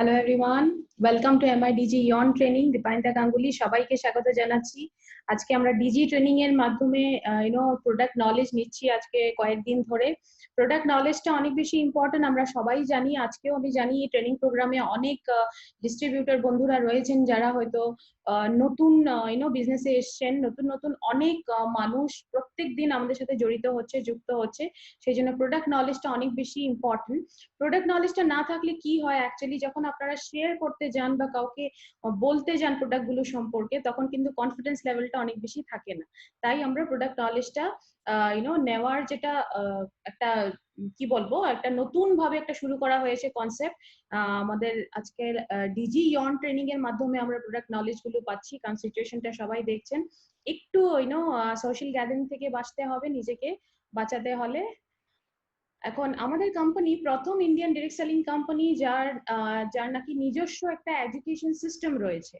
Hello everyone, welcome to MIDG ইয়ন training. Dipayita Ganguly সবাইকে স্বাগত জানাচ্ছি। আজকে আমরা ডিজি ট্রেনিং এর মাধ্যমে প্রোডাক্ট নলেজ নিচ্ছি আজকে কয়েকদিন ধরে। প্রোডাক্ট নলেজটা অনেক বেশি ইম্পর্টেন্ট, আমরা সবাই জানি। আজকেও আমি জানি এই ট্রেনিং প্রোগ্রামে অনেক ডিস্ট্রিবিউটর বন্ধুরা রয়েছেন যারা হয়তো নতুন বিজনেসে এসছেন। নতুন নতুন অনেক মানুষ প্রত্যেক দিন আমাদের সাথে জড়িত হচ্ছে, যুক্ত হচ্ছে। সেই জন্য প্রোডাক্ট নলেজটা অনেক বেশি ইম্পর্টেন্ট। প্রোডাক্ট নলেজটা না থাকলে কি হয়, অ্যাকচুয়ালি যখন আপনারা শেয়ার করতে যান বা কাউকে বলতে যান প্রোডাক্ট গুলো সম্পর্কে, তখন কিন্তু কনফিডেন্স লেভেলটা অনেক বেশি থাকে না। তাই আমরা প্রোডাক্ট নলেজটা নেওয়ার যেটা একটা কি বলবো, একটা নতুন ভাবে একটা শুরু করা হয়েছে কনসেপ্ট। আমাদের আজকের ডিজি ইয়ন ট্রেনিং এর মাধ্যমে আমরা প্রোডাক্ট নলেজ গুলো পাচ্ছি। কারণ সিচুয়েশনটা সবাই দেখছেন, একটু সোশ্যাল গ্যাদারিং থেকে বাঁচতে হবে, নিজেকে বাঁচাতে হলে। এখন আমাদের কোম্পানি প্রথম ইন্ডিয়ান ডিরেক্ট সেলিং কোম্পানি যার নাকি নিজস্ব একটা এডুকেশন সিস্টেম রয়েছে,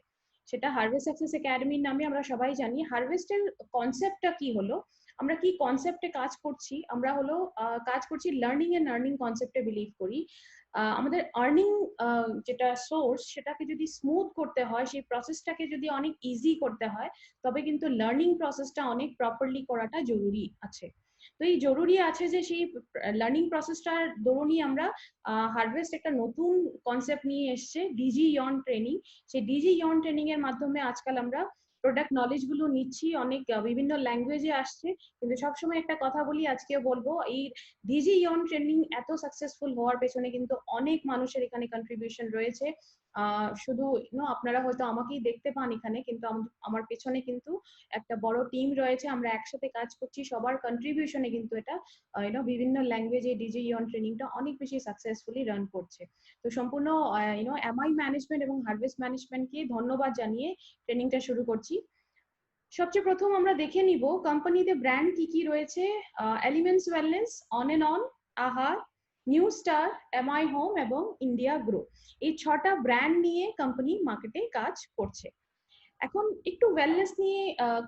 সেটা হারভেস্ট সাকসেস একাডেমির নামে আমরা সবাই জানি। হারভেস্টের কনসেপ্টটা কি হলো, আমরা কি কনসেপ্টে কাজ করছি, আমরা হলো কাজ করছি লার্নিং এন্ড আর্নিং কনসেপ্টে বিলিভ করি। আমাদের আর্নিং যেটা সোর্স, সেটাকে যদি স্মুথ করতে হয়, সেই প্রসেসটাকে যদি অনেক ইজি করতে হয়, তবে কিন্তু লার্নিং প্রসেসটা অনেক প্রপারলি করাটা জরুরি আছে। তো এই জরুরি আছে যে সেই লার্নিং প্রসেসটার দরুনই আমরা হারভেস্ট একটা নতুন কনসেপ্ট নিয়ে এসছে, ডিজি ইয়ন ট্রেনিং। সেই ডিজি ইয়ন ট্রেনিং এর মাধ্যমে আজকাল আমরা প্রোডাক্ট নলেজ গুলো নিচ্ছি। অনেক বিভিন্ন ল্যাঙ্গুয়েজে আসছে, কিন্তু সবসময় একটা কথা বলি, আজকেও বলবো, এই ডিজি ইয়ন ট্রেনিং এত সাকসেসফুল হওয়ার পেছনে কিন্তু অনেক মানুষের এখানে কন্ট্রিবিউশন রয়েছে। শুধু আপনারা হয়তো আমাকেই দেখতে পান এখানে, কিন্তু আমার পেছনে কিন্তু একটা বড় টিম রয়েছে। আমরা একসাথে কাজ করছি, সবার কন্ট্রিবিউশনে কিন্তু এটা বিভিন্ন ল্যাঙ্গুয়েজে ডিজি ইয়ন ট্রেনিংটা অনেক বেশি সাকসেসফুলি রান করছে। তো সম্পূর্ণ এমআই ম্যানেজমেন্ট এবং হারভেস্ট ম্যানেজমেন্টকে ধন্যবাদ জানিয়ে ট্রেনিংটা শুরু করছি। সবচেয়ে প্রথম আমরা দেখে নিব কোম্পানিতে ব্র্যান্ড কি কি রয়েছে। Elements wellness, on and on, Aahar, new star, MI home এবং ইন্ডিয়া গ্রো, এই 6টা ব্র্যান্ড নিয়ে কোম্পানি মার্কেটে কাজ করছে। এখন একটু ওয়েলনেস নিয়ে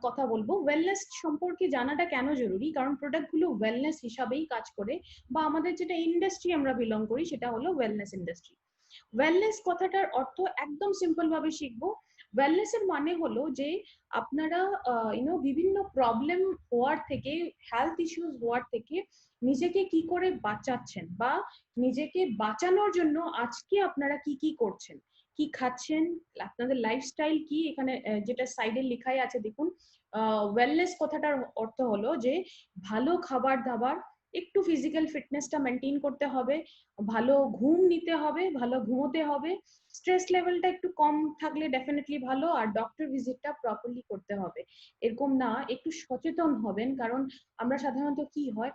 কথা বলবো। ওয়েলনেস সম্পর্কে জানাটা কেন জরুরি, কারণ প্রোডাক্ট গুলো ওয়েলনেস হিসাবেই কাজ করে, বা আমাদের যেটা ইন্ডাস্ট্রি আমরা বিলং করি সেটা হলো ওয়েলনেস ইন্ডাস্ট্রি। ওয়েলনেস কথাটার অর্থ একদম সিম্পল ভাবে শিখবো। ওয়েলনেস এর মানে হলো যে আপনারা বিভিন্ন প্রবলেম হওয়ার থেকে, হেলথ ইস্যুস হওয়ার থেকে নিজেকে কি করে বাঁচাচ্ছেন, বা নিজেকে বাঁচানোর জন্য আজকে আপনারা কি কি করছেন, কি খাচ্ছেন, আপনাদের লাইফস্টাইল কি। এখানে যেটা সাইডে লেখাই আছে দেখুন, ওয়েলনেস কথাটার অর্থ হলো যে ভালো খাবার দাবার, একটু ফিজিক্যাল ফিটনেসটা মেনটেন করতে হবে, ভালো ঘুম নিতে হবে, ভালো ঘুমোতে হবে, স্ট্রেস লেভেলটা একটু কম থাকলে ডেফিনেটলি ভালো, আর ডক্টর ভিজিটটা প্রপারলি করতে হবে। এরকম না, একটু সচেতন হবেন। কারণ আমরা সাধারণত কি হয়,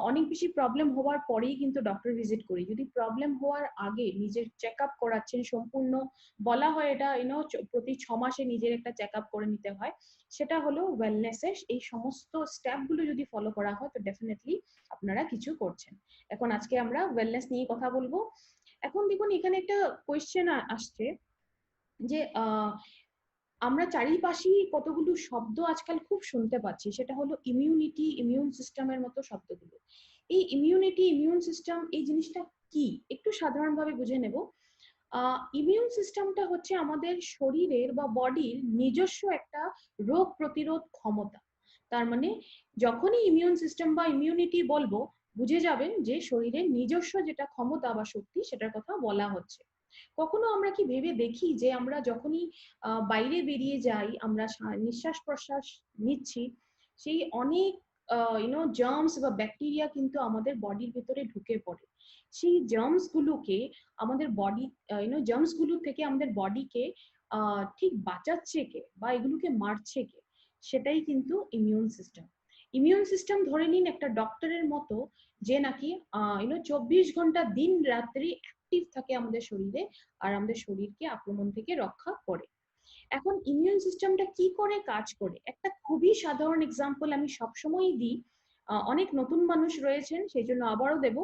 অনেক বেশি প্রবলেম হওয়ার পরেই কিন্তু ডক্টর ভিজিট করি। যদি প্রবলেম হওয়ার আগে নিজের চেক আপ করাচ্ছেন সম্পূর্ণ, বলা হয় এটা প্রতি 6 মাসে নিজের একটা চেক আপ করে নিতে হয়, সেটা হলো ওয়েলনেসের। এই সমস্ত স্টেপ গুলো যদি ফলো করা হয়, তো ডেফিনেটলি আপনারা কিছু করছেন। এখন আজকে আমরা ওয়েলনেস নিয়ে কথা বলবো। এখন দেখুন, এখানে একটা কোয়েশ্চেন আসছে যে আমরা চারিপাশেই কতগুলো শব্দ আজকাল খুব শুনতে পাচ্ছি, সেটা হলো ইমিউনিটি, ইমিউন সিস্টেমের মতো শব্দগুলো। এই ইমিউনিটি, ইমিউন সিস্টেম, এই জিনিসটা কি একটু সাধারণভাবে বুঝে নেব। ইমিউন সিস্টেমটা হচ্ছে আমাদের শরীরের বা বডির নিজস্ব একটা রোগ প্রতিরোধ ক্ষমতা। তার মানে যখনই ইমিউন সিস্টেম বা ইমিউনিটি বলবো, বুঝে যাবেন যে শরীরের নিজস্ব যেটা ক্ষমতা বা শক্তি, সেটার কথা বলা হচ্ছে। কখনো আমরা কি ভেবে দেখি যে আমরা যখনই বাইরে বেরিয়ে যাই, আমরা নিঃশ্বাস প্রশ্বাস নিচ্ছি, সেই অনেক জার্মস বা ব্যাকটেরিয়া কিন্তু আমাদের বডির ভিতরে ঢুকে পড়ে। সেই জার্মস গুলোকে আমাদের বডি, জার্মস গুলো থেকে আমাদের বডিকে ঠিক বাঁচাচ্ছে কে, বা এগুলোকে মারছে কে, সেটাই কিন্তু ইমিউন সিস্টেম। ইমিউন সিস্টেম ধরে নিন একটা ডক্টরের মতো, যে নাকি 24 ঘন্টা দিন রাত্রি অ্যাক্টিভ থাকে আমাদের শরীরে, আর আমাদের শরীরকে আক্রমণ থেকে রক্ষা করে। এখন ইমিউন সিস্টেমটা কি করে কাজ করে, একটা খুবই সাধারণ এক্সাম্পল আমি সবসময়ই দিই। অনেক নতুন মানুষ রয়েছেন, সেই জন্য আবারও দেব।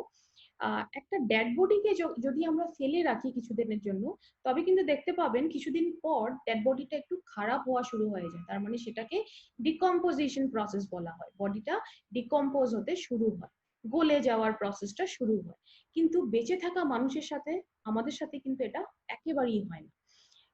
একটা ডেড বডিকে যদি আমরা ফেলে রাখি কিছুদিনের জন্য, তবে কিন্তু দেখতে পাবেন কিছুদিন পর ডেড বডিটা একটু খারাপ হওয়া শুরু হয়ে যায়। তার মানে সেটাকে ডিকম্পোজিশন প্রসেস বলা হয়, বডিটা ডিকম্পোজ হতে শুরু হয়। গলে যাওয়ার প্রসেসটা শুরু হয়। কিন্তু বেঁচে থাকা মানুষের সাথে, আমাদের সাথে কিন্তু এটা একেবারেই হয় না।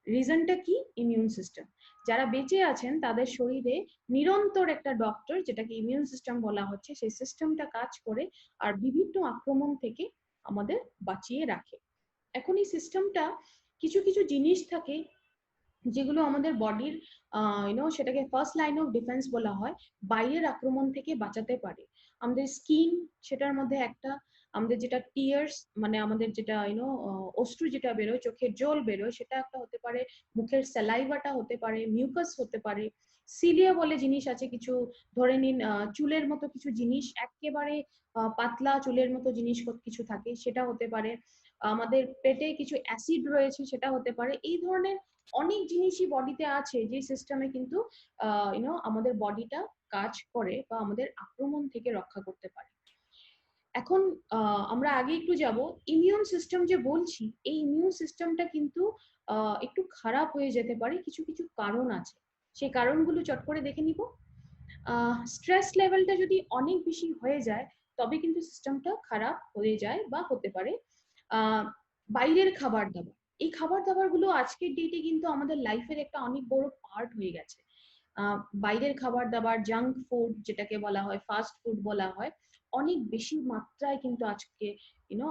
রিজনটা কি? Immune system. যারা বেঁচে আছেন তাদের শরীরে নিরন্তর একটা ডক্টর, যেটাকে ইমিউন সিস্টেম বলা হচ্ছে, সেই সিস্টেমটা কাজ করে আর বিভিন্ন আক্রমণ থেকে আমাদের বাঁচিয়ে রাখে। এখন এই সিস্টেমটা কিছু কিছু জিনিস থাকে যেগুলো আমাদের বডির সেটাকে ফার্স্ট লাইন অফ ডিফেন্স বলা হয়, বাইরের আক্রমণ থেকে বাঁচাতে পারে। আমাদের স্কিন সেটার মধ্যে একটা, আমাদের যেটা টিয়ার্স মানে আমাদের যেটা অশ্রু যেটা বেরোয়, চোখের জল বেরোয়, সেটা একটা হতে পারে, মুখের স্যালাইভাটা হতে পারে, মিউকাস হতে পারে, সিলিয়া বলে জিনিস আছে কিছু, ধরে নিন চুলের মতো কিছু জিনিস, একেবারে পাতলা চুলের মতো জিনিস কিছু থাকে, সেটা হতে পারে, আমাদের পেটে কিছু অ্যাসিড রয়েছে সেটা হতে পারে। এই ধরনের অনেক জিনিসই বডিতে আছে যে সিস্টেমে কিন্তু আমাদের বডিটা কাজ করে বা আমাদের আক্রমণ থেকে রক্ষা করতে পারে। এখন আমরা আগে একটু যাব, ইমিউন সিস্টেম যে বলছি, এই ইমিউন সিস্টেমটা কিন্তু একটু খারাপ হয়ে যেতে পারে, কিছু কিছু কারণ আছে, সেই কারণগুলো চট করে দেখে নিব। স্ট্রেস লেভেলটা যদি অনেক বেশি হয়ে যায় তবে কিন্তু সিস্টেমটা খারাপ হয়ে যায় বা হতে পারে। বাইরের খাবার দাবার, এই খাবার দাবার গুলো আজকের ডেটে কিন্তু আমাদের লাইফের একটা অনেক বড় পার্ট হয়ে গেছে। বাইরের খাবার দাবার, জাঙ্ক ফুড যেটাকে বলা হয়, ফাস্ট ফুড বলা হয়, অনেক বেশি মাত্রায় কিন্তু আজকে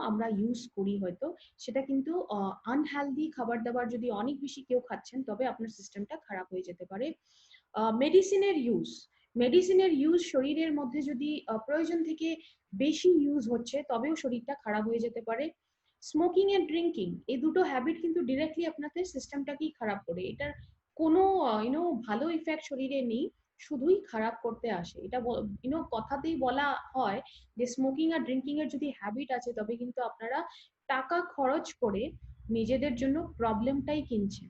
আমরা ইউজ করি হয়তো। সেটা কিন্তু আনহেলদি খাবার দাবার যদি অনেক বেশি কেউ খাচ্ছেন তবে আপনার সিস্টেমটা খারাপ হয়ে যেতে পারে। মেডিসিনের ইউজ, মেডিসিনের ইউজ শরীরের মধ্যে যদি প্রয়োজন থেকে বেশি ইউজ হচ্ছে তবেও শরীরটা খারাপ হয়ে যেতে পারে। স্মোকিং এন্ড ড্রিঙ্কিং, এই দুটো হ্যাবিট কিন্তু ডিরেক্টলি আপনাদের সিস্টেমটাকেই খারাপ করে, এটার কোনো ভালো ইফেক্ট শরীরে নেই, শুধুই খারাপ করতে আসে। এটা কথাতেই বলা হয় যে স্মোকিং আর ড্রিঙ্কিং এর যদি হ্যাবিট আছে তবে কিন্তু আপনারা টাকা খরচ করে নিজেদের জন্য প্রবলেমটাই কিনছেন।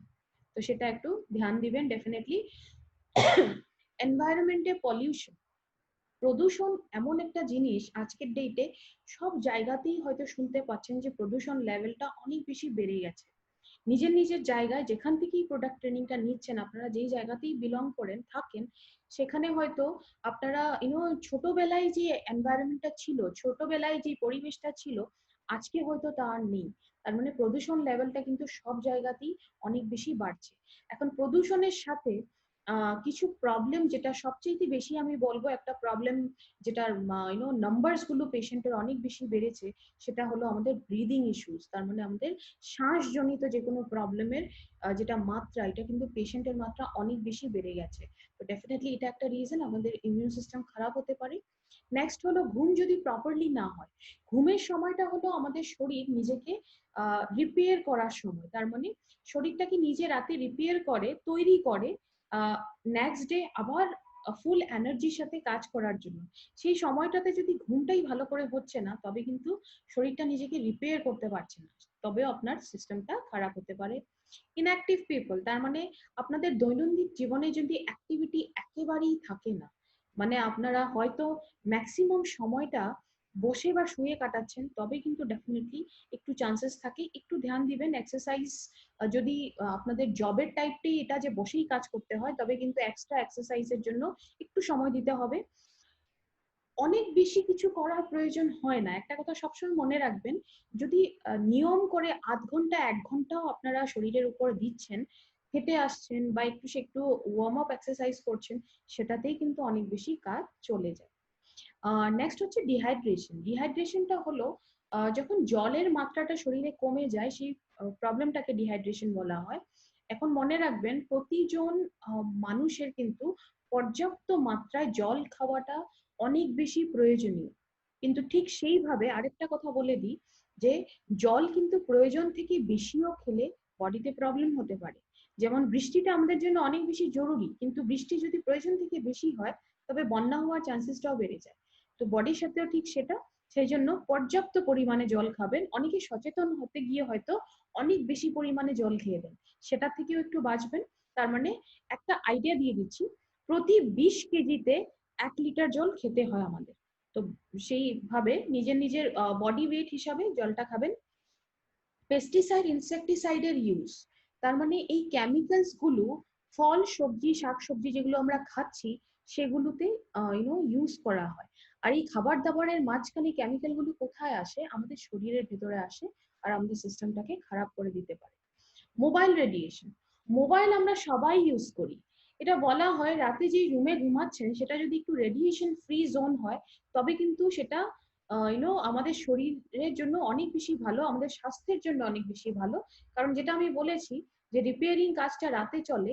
তো সেটা একটু ধ্যান দিবেন ডেফিনেটলি। এনভায়রনমেন্টে পলিউশন, প্রদূষণ এমন একটা জিনিস আজকের ডেটে সব জায়গাতেই হয়তো শুনতে পাচ্ছেন যে প্রদূষণ লেভেলটা অনেক বেশি বেড়ে গেছে। নিজের নিজের জায়গায় যেখান থেকেই প্রোডাক্ট ট্রেনিংটা নিচ্ছেন, আপনারা যেই জায়গাতেই বিলং করেন থাকেন, সেখানে হয়তো আপনারা ছোটবেলায় যে এনভায়রনমেন্টটা ছিল, ছোটবেলায় যে পরিবেশটা ছিল, আজকে হয়তো তা আর নেই। তার মানে প্রদূষণ লেভেলটা কিন্তু সব জায়গাতেই অনেক বেশি বাড়ছে। এখন প্রদূষণের সাথে কিছু প্রবলেম, যেটা সবচেয়ে বেশি আমি বলবো একটা প্রবলেম, যেটার নাম্বারস গুলো পেশেন্টের অনেক বেশি বেড়েছে, সেটা হলো আমাদের ব্রিদিং ইস্যুস। তার মানে আমাদের শ্বাসজনিত যে কোনো প্রবলেমের যেটা মাত্রা, এটা কিন্তু পেশেন্টের মাত্রা অনেক বেশি বেড়ে গেছে। তো ডেফিনেটলি এটা একটা রিজন আমাদের ইমিউন সিস্টেম খারাপ হতে পারে। নেক্সট হলো ঘুম যদি প্রপারলি না হয়, ঘুমের সময়টা হলো আমাদের শরীর নিজেকে রিপেয়ার করার সময়। তার মানে শরীরটাকে নিজে রাতে রিপেয়ার করে, তৈরি করে নেক্সট ডে আবার ফুল এনার্জির সাথে কাজ করার জন্য। সেই সময়টাতে যদি ঘুমটাই ভালো করে হচ্ছে না তবে কিন্তু শরীরটা নিজেকে রিপেয়ার করতে পারছে না, তবেও আপনার সিস্টেমটা খারাপ হতে পারে। ইনঅ্যাক্টিভ পিপল, তার মানে আপনাদের দৈনন্দিন জীবনে যদি অ্যাক্টিভিটি একেবারেই থাকে না, মানে আপনারা হয়তো ম্যাক্সিমাম সময়টা বসে বা শুয়ে কাটাচ্ছেন, তবে কিন্তু ডেফিনেটলি একটু চান্সেস থাকে। একটু ধ্যান দিবেন এক্সারসাইজ, যদি আপনাদের জবের টাইপটাই এটা যে বসেই কাজ করতে হয় তবে কিন্তু এক্সট্রা এক্সারসাইজের জন্য একটু সময় দিতে হবে। অনেক বেশি কিছু করার প্রয়োজন হয় না, একটা কথা সবসময় মনে রাখবেন, যদি নিয়ম করে আধ ঘন্টা 1 ঘন্টাও আপনারা শরীরের উপর দিচ্ছেন, হেঁটে আসছেন বা একটু সে একটু ওয়ার্ম আপ এক্সারসাইজ করছেন, সেটাতেই কিন্তু অনেক বেশি কাজ চলে যায়। নেক্সট হচ্ছে ডিহাইড্রেশন। ডিহাইড্রেশনটা হলো যখন জলের মাত্রাটা শরীরে কমে যায়, সেই প্রবলেমটাকে ডিহাইড্রেশন বলা হয়। এখন মনে রাখবেন প্রতিজন মানুষের কিন্তু পর্যাপ্ত মাত্রায় জল খাওয়াটা অনেক বেশি প্রয়োজনীয়। কিন্তু ঠিক সেইভাবে আরেকটা কথা বলে দিই, যে জল কিন্তু প্রয়োজন থেকে বেশিও খেলে বডিতে প্রবলেম হতে পারে। যেমন বৃষ্টিটা আমাদের জন্য অনেক বেশি জরুরি, কিন্তু বৃষ্টি যদি প্রয়োজন থেকে বেশি হয় তবে বন্যা হওয়ার চান্সেসটাও বেড়ে যায়। তো বডির সাথেও ঠিক সেটা, সেই জন্য পর্যাপ্ত পরিমাণে জল খাবেন। অনেকে সচেতন হতে গিয়ে হয়তো অনেক বেশি পরিমাণে জল খেয়ে দেন, সেটা থেকেও একটু বাঁচবেন। তার মানে একটা আইডিয়া দিয়ে দিচ্ছি, প্রতি 20 কেজিতে 1 লিটার জল খেতে হয় আমাদের। তো সেইভাবে নিজের নিজের বডি ওয়েট হিসাবে জলটা খাবেন। পেস্টিসাইড, ইনসেকটিসাইডের ইউজ, তার মানে এই কেমিক্যালস গুলো ফল সবজি শাকসবজি যেগুলো আমরা খাচ্ছি সেগুলোতে ইউজ করা হয়। আর এই খাবার দাবারের মাঝখানে কেমিক্যাল গুলো কোথায় আসে? আমাদের শরীরের ভেতরে আসে আর আমাদের সিস্টেমটাকে খারাপ করে দিতে পারে। মোবাইল রেডিয়েশন, মোবাইল আমরা সবাই ইউজ করি। এটা বলা হয় রাতে যে রুমে ঘুমাচ্ছেন সেটা যদি একটু রেডিয়েশন ফ্রি জোন হয় তবে কিন্তু সেটা আমাদের শরীরের জন্য অনেক বেশি ভালো, আমাদের স্বাস্থ্যের জন্য অনেক বেশি ভালো। কারণ যেটা আমি বলেছি যে রিপেয়ারিং কাজটা রাতে চলে,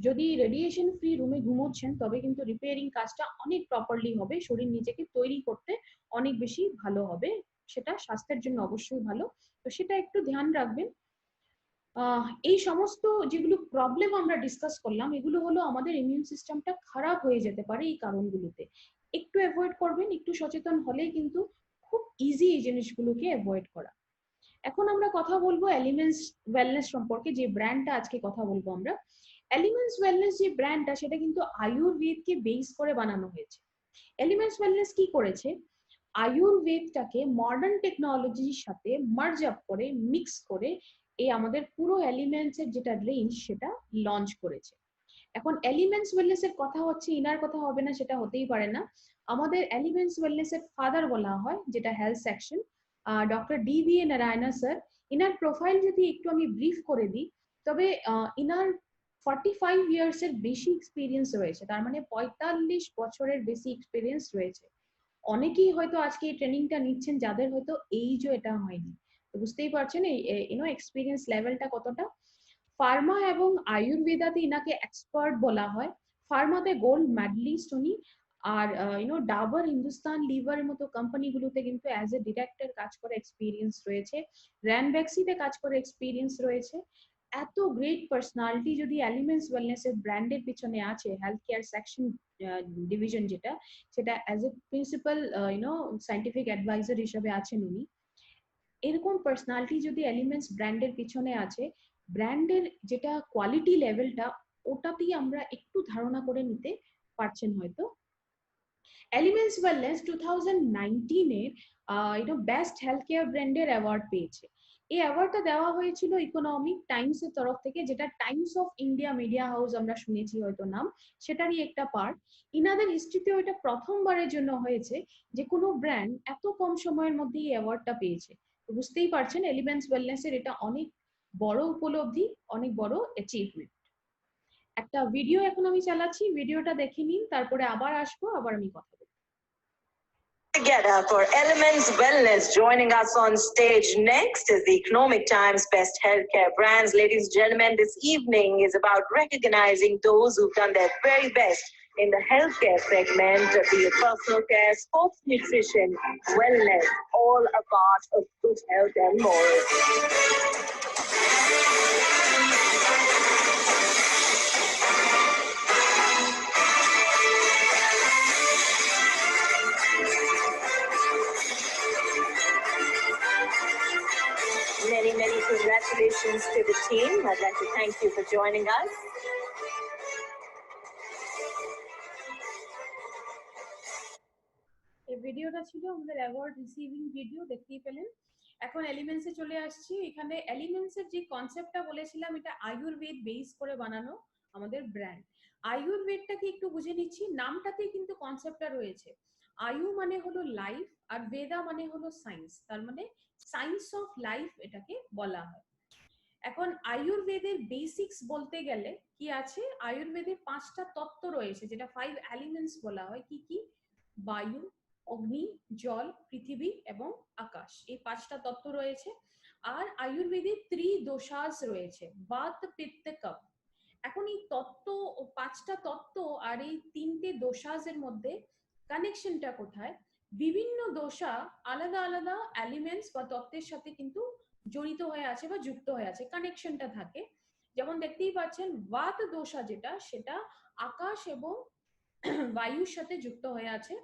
যদি রেডিয়েশন ফ্রি রুমে ঘুমোচ্ছেন তবে কিন্তু রিপেয়ারিং কাজটা অনেক প্রপারলি হবে, শরীর নিজেকে তৈরি করতে অনেক বেশি ভালো হবে, সেটা স্বাস্থ্যের জন্য অবশ্যই ভালো। তো সেটা একটু ধ্যান রাখবেন। এই সমস্ত যেগুলো প্রবলেম আমরা ডিসকাস করলাম এগুলো হলো আমাদের ইমিউন সিস্টেমটা খারাপ হয়ে যেতে পারে এই কারণগুলোতে। একটু অ্যাভয়েড করবেন, একটু সচেতন হলেই কিন্তু খুব ইজি এই জিনিসগুলোকে অ্যাভয়েড করা। এখন আমরা কথা বলবো এলিমেন্টস ওয়েলনেস সম্পর্কে, যে ব্র্যান্ডটা আজকে কথা বলবো আমরা। এলিমেন্টস ওয়েলনেস যে ব্র্যান্ডটা সেটা কিন্তু আয়ুর্বেদকে বেস করে বানানো হয়েছে। এলিমেন্টস ওয়েলনেস কি করেছে? আয়ুর্বেদটাকে মডার্ন টেকনোলজির সাথে মার্জ আপ করে, মিক্স করে এই আমাদের পুরো এলিমেন্টস এর যেটা রেঞ্জ সেটা লঞ্চ করেছে। এখন এলিমেন্টস ওয়েলনেস এর কথা হচ্ছে, ইনার কথা হবে না সেটা হতেই পারে না। আমাদের এলিমেন্টস ওয়েলনেস এর ফাদার বলা হয়, যেটা health section, doctor DVA Narayana sir. Inner profile যদি একটু আমি ব্রিফ করে দিই, তবে ইনার 45 ইয়ার্স এর বেশি এক্সপিরিয়েন্স রয়েছে, তার মানে 45 বছরের বেশি এক্সপিরিয়েন্স রয়েছে। অনেকেই হয়তো আজকে এই ট্রেনিংটা নিচ্ছেন যাদের হয়তো এইজও এটা হয়নি। তো বুঝতেই পারছেন এই এক্সপিরিয়েন্স লেভেলটা কতটা। ফার্মা এবং আয়ুর্বেদাতে ইনাকে এক্সপার্ট বলা হয়। ফার্মাতে গোল্ড মেডালিস্ট উনি। আর ডাবর, হিন্দুস্তান লিভার মতো কোম্পানিগুলোতে কিন্তু অ্যাজ এ ডিরেক্টর কাজ করে এক্সপিরিয়েন্স রয়েছে। র্যানব্যাক্সিতে কাজ করে এক্সপিরিয়েন্স রয়েছে। এত গ্রেট পার্সোনালিটি যদি এলিমেন্টস ওয়েলনেস এর ব্র্যান্ডের পিছনে আছে, হেলথ কেয়ার সেকশন ডিভিশন যেটা, সেটা as a principal scientific adviser হিসেবে আছেন উনি। এরকম পার্সোনালিটি যদি এলিমেন্টস ব্র্যান্ডের পিছনে আছে, ব্র্যান্ডের যেটা কোয়ালিটি লেভেলটা ওটাতেই আমরা একটু ধারণা করে নিতে পারছেন হয়তো। এলিমেন্টস ওয়েলনেস 2019 এর বেস্ট হেলথ কেয়ার ব্র্যান্ডের অ্যাওয়ার্ড পেয়েছে। এই অ্যাওয়ার্ডটা দেওয়া হয়েছিল ইকোনমিক টাইমস এর তরফ থেকে, যেটা Times of India media house আমরা শুনেছি হয়তো নাম, সেটারই একটা পার্ট। ইনাদের হিস্ট্রিতেও এটা প্রথমবারের জন্য হয়েছে যে কোনো ব্র্যান্ড এত কম সময়ের মধ্যে এই অ্যাওয়ার্ডটা পেয়েছে। তো বুঝতেই পারছেন এলিমেন্টস ওয়েলনেস এর এটা অনেক বড় উপলব্ধি, অনেক বড় অ্যাচিভমেন্ট। একটা ভিডিও এখন আমি চালাচ্ছি, ভিডিওটা দেখে নিন, তারপরে আবার আসবো, আবার আমি কথা বলবো। Together for Elements Wellness. Joining us on stage next is the Economic Times Best Healthcare Brands. Ladies and gentlemen, this evening is about recognizing those who've done their very best in the healthcare segment, be it personal care, sports nutrition, wellness, all a part of good health and more. Many congratulations to the team. I'd like to thank you for joining us. এই ভিডিওটা ছিল আমাদের award receiving video, দেখতেই পেলেন। এখন এলিমেন্টসে চলে আসছি। এখানে এলিমেন্টস এর যে কনসেপ্টটা বলেছিলাম, এটা আয়ুর্বেদ বেস করে বানানো আমাদের ব্র্যান্ড। আয়ুর্বেদটাকে একটু বুঝে নিচ্ছি, নামটাতেই কিন্তু কনসেপ্টটা রয়েছে। আয়ু মানে হলো লাইফ, আর বেদা মানে হলো সায়েন্স, তার মানে সায়েন্স অফ লাইফ এটাকে বলা হয়। এখন আয়ুর্বেদের বেসিক্স বলতে গেলে কি আছে, আয়ুর্বেদের 5টা তত্ত্ব রয়েছে, যেটা 5 এলিমেন্টস বলা হয়। কি কি? বায়ু, অগ্নি, জল, পৃথিবী এবং আকাশ, এই 5টা তত্ত্ব রয়েছে। আর আয়ুর্বেদের ত্রিদোষাস রয়েছে, বাত, পিত্ত, কফ। এখন এই তত্ত্ব, 5টা তত্ত্ব আর এই 3টে দোষাসের মধ্যে কানেকশনটা কোথায়? বিভিন্ন দোষা আলাদা আলাদা এলিমেন্টস বা তত্ত্বের সাথে কিন্তু জড়িত হয়ে আছে বা যুক্ত হয়ে আছে, কানেকশনটা থাকে। যেমন দেখতেই পাচ্ছেন বাত দোষা যেটা, সেটা আকাশ এবং বায়ুর সাথে যুক্ত হয়ে আছে।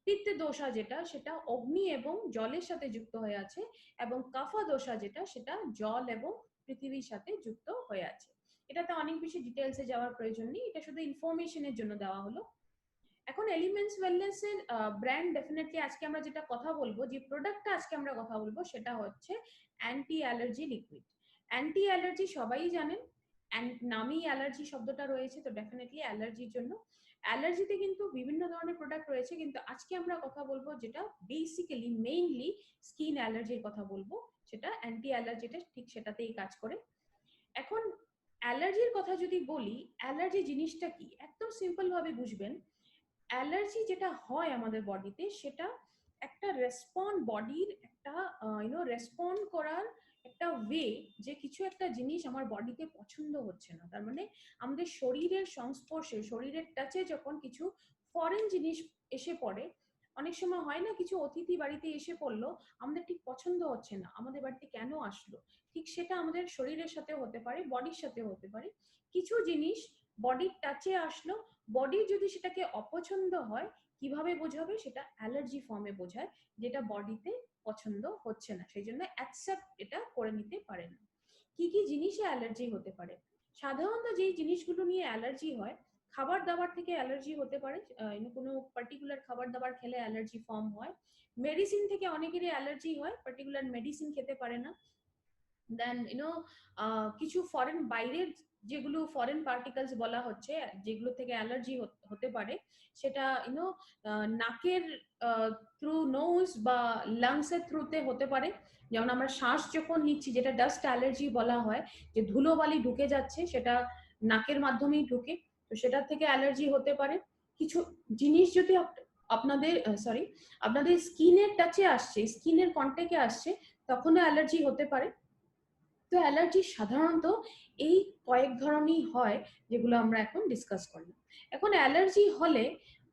পিত্ত দোষা যেটা, সেটা অগ্নি এবং জলের সাথে যুক্ত হয়ে আছে। এবং কাফা দোষা যেটা, সেটা জল এবং পৃথিবীর সাথে যুক্ত হয়ে আছে। এটাতে অনেক বেশি ডিটেলসে যাওয়ার প্রয়োজন নেই, এটা শুধু ইনফরমেশনের জন্য দেওয়া হলো। এখন এলিমেন্টস ওয়েলনেস এর ব্র্যান্ড, ডেফিনেটলি আজকে আমরা যেটা কথা বলবো, যে প্রোডাক্টটা আজকে আমরা কথা বলবো, সেটা হচ্ছে anti allergy liquid. Anti allergy সবাই জানেন, নামেই অ্যালার্জি শব্দটা রয়েছে, তো ডেফিনেটলি অ্যালার্জির জন্য। অ্যালার্জিতে কিন্তু বিভিন্ন ধরনের প্রোডাক্ট রয়েছে, কিন্তু আজকে আমরা কথা বলবো যেটা বেসিক্যালি মেইনলি স্কিন অ্যালার্জির কথা বলবো, সেটা অ্যান্টি অ্যালার্জিটা ঠিক সেটাতেই কাজ করে। এখন অ্যালার্জির কথা যদি বলি, অ্যালার্জি জিনিসটা কি একদম সিম্পল ভাবে বুঝবেন। অ্যালার্জি যেটা হয় আমাদের বডিতে, সেটা একটা বডির একটা রেসপন্ড করার একটা ওয়ে, যে কিছু একটা জিনিস আমার বডিতে পছন্দ হচ্ছে না। তার মানে আমাদের শরীরের সংস্পর্শে, শরীরের টাচে যখন কিছু ফরেন জিনিস এসে পড়ে, অনেক সময় হয় না, কিছু অতিথি বাড়িতে এসে পড়লো, আমাদের ঠিক পছন্দ হচ্ছে না, আমাদের বাড়িতে কেন আসলো, ঠিক সেটা আমাদের শরীরের সাথে হতে পারে, বডির সাথে হতে পারে। কিছু জিনিস বডির টাচে আসলো, বডি যদি সেটাকে অপছন্দ হয়, কিভাবে বোঝাবে, সেটা অ্যালার্জি ফর্মে বোঝায়, যেটা বডিতে পছন্দ হচ্ছে না, সেই জন্য অ্যাকসেপ্ট এটা করে নিতে পারে না। কি কি জিনিসে অ্যালার্জি হতে পারে? সাধারণত যেই জিনিসগুলো নিয়ে অ্যালার্জি হয়, খাবার দাবার থেকে অ্যালার্জি হতে পারে, কোনো পার্টিকুলার খাবার দাবার খেলে অ্যালার্জি ফর্ম হয়। মেডিসিন থেকে অনেকেরই অ্যালার্জি হয়, পার্টিকুলার মেডিসিন খেতে পারে না। দেন কিছু ফরেন বাইরের যেগুলো ফরেন পার্টিকেলস বলা হচ্ছে, যেগুলো থেকে অ্যালার্জি হতে পারে, সেটা নাকের থ্রু, নোজ বা লাংস এর থ্রুতে হতে পারে। যেমন আমরা শ্বাস যখন নিচ্ছি, যেটা ডাস্ট অ্যালার্জি বলা হয়, যে ধুলোবালি ঢুকে যাচ্ছে, সেটা নাকের মাধ্যমেই ঢুকে, তো সেটার থেকে অ্যালার্জি হতে পারে। কিছু জিনিস যদি আপনাদের স্কিনের টাচে আসছে, স্কিনের কন্ট্যাক্টে আসছে, তখনও অ্যালার্জি হতে পারে। তো অ্যালার্জি সাধারণত এই কয়েক ধরনেরই হয়, যেগুলো আমরা এখন ডিসকাস করলাম। এখন অ্যালার্জি হলে